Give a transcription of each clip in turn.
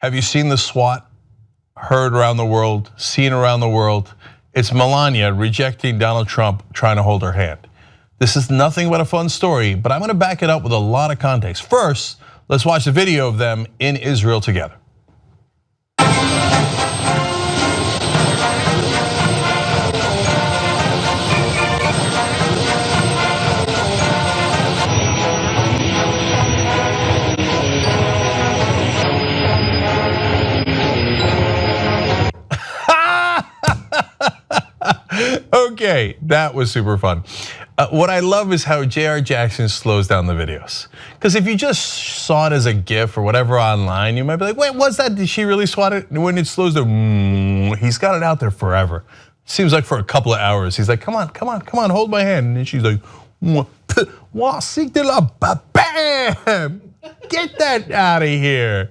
Have you seen the SWAT heard around the world, seen around the world? It's Melania rejecting Donald Trump, trying to hold her hand. This is nothing but a fun story, but I'm gonna back it up with a lot of context. First, let's watch the video of them in Israel together. Okay, that was super fun. What I love is how J.R. Jackson slows down the videos. Because if you just saw it as a GIF or whatever online, you might be like, wait, what's that? Did she really swat it? And when it slows down, he's got it out there forever. Seems like for a couple of hours. He's like, come on, come on, come on, hold my hand. And then she's like, bam! Get that out of here.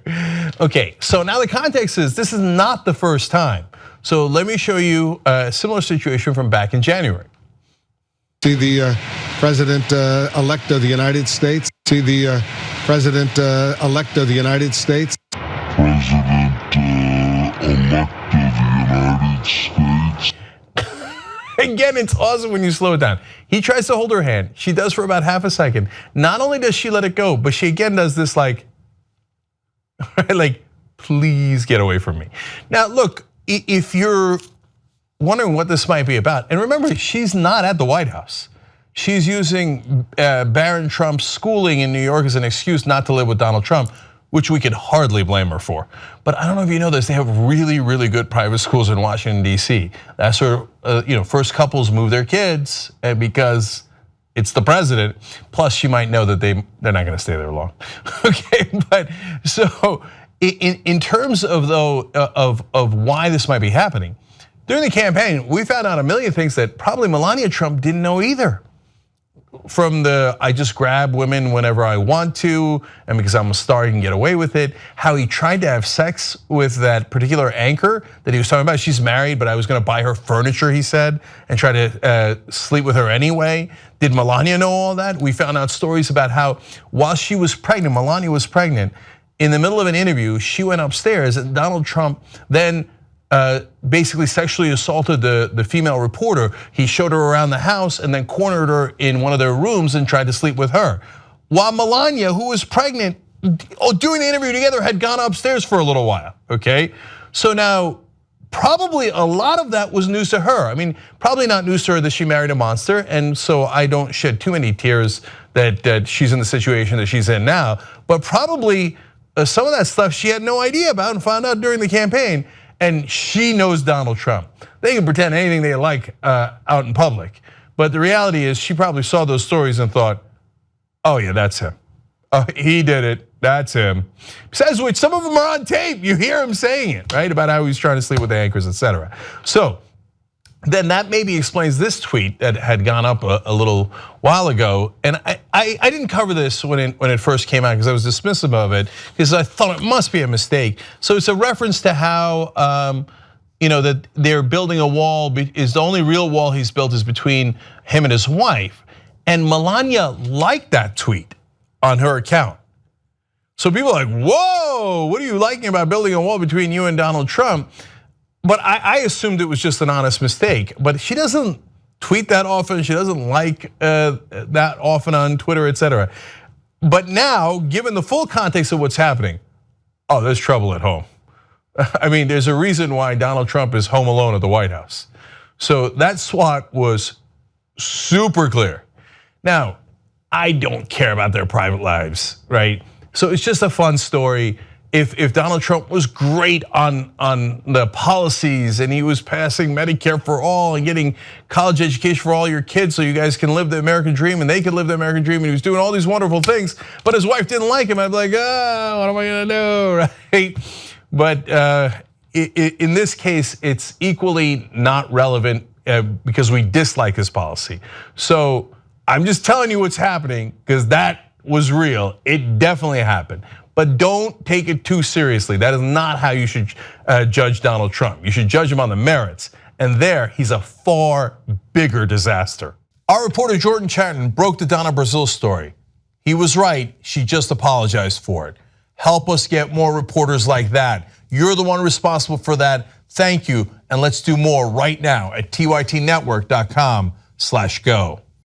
Okay, so now the context is this is not the first time. So let me show you a similar situation from back in January. See the president-elect of the United States. See the president-elect of the United States. President-elect of the United States. Again, it's awesome when you slow it down. He tries to hold her hand. She does for about half a second. Not only does she let it go, but she again does this like please get away from me. Now look, if you're wondering what this might be about, and remember, she's not at the White House. She's using Baron Trump's schooling in New York as an excuse not to live with Donald Trump, which we could hardly blame her for. But I don't know if you know this, they have really, really good private schools in Washington, D.C. That's where first couples move their kids because it's the president. Plus, you might know that they're not gonna stay there long. Okay, but so in terms of why this might be happening, during the campaign, we found out a million things that probably Melania Trump didn't know either. From the I just grab women whenever I want to, and because I'm a star, you can get away with it. How he tried to have sex with that particular anchor that he was talking about. She's married, but I was gonna buy her furniture, he said, and try to sleep with her anyway. Did Melania know all that? We found out stories about how while she was pregnant, Melania was pregnant, in the middle of an interview, she went upstairs and Donald Trump then basically sexually assaulted the female reporter. He showed her around the house and then cornered her in one of their rooms and tried to sleep with her. While Melania, who was pregnant, doing the interview together, had gone upstairs for a little while, okay? So now, probably a lot of that was news to her. I mean, probably not news to her that she married a monster, and so I don't shed too many tears that she's in the situation that she's in now, but probably some of that stuff she had no idea about and found out during the campaign. And she knows Donald Trump. They can pretend anything they like out in public. But the reality is she probably saw those stories and thought, oh yeah, that's him. He did it, that's him. Besides which, some of them are on tape. You hear him saying it, right? About how he's trying to sleep with the anchors, etc. So then that maybe explains this tweet that had gone up a little while ago. And I didn't cover this when it first came out because I was dismissive of it because I thought it must be a mistake. So it's a reference to how that they're building a wall, is the only real wall he's built is between him and his wife. And Melania liked that tweet on her account. So people are like, whoa, what are you liking about building a wall between you and Donald Trump? But I assumed it was just an honest mistake. But she doesn't tweet that often. She doesn't like that often on Twitter, etc. But now, given the full context of what's happening, oh, there's trouble at home. I mean, there's a reason why Donald Trump is home alone at the White House. So that SWAT was super clear. Now, I don't care about their private lives, right? So it's just a fun story. If Donald Trump was great on the policies and he was passing Medicare for all and getting college education for all your kids so you guys can live the American dream and they can live the American dream, and he was doing all these wonderful things, but his wife didn't like him, I'd be like, oh, what am I gonna do, right? But in this case, it's equally not relevant because we dislike his policy. So I'm just telling you what's happening because that was real. It definitely happened. But don't take it too seriously. That is not how you should judge Donald Trump. You should judge him on the merits. And there, he's a far bigger disaster. Our reporter Jordan Chatton broke the Donna Brazile story. He was right, she just apologized for it. Help us get more reporters like that. You're the one responsible for that. Thank you, and let's do more right now at tytnetwork.com/go.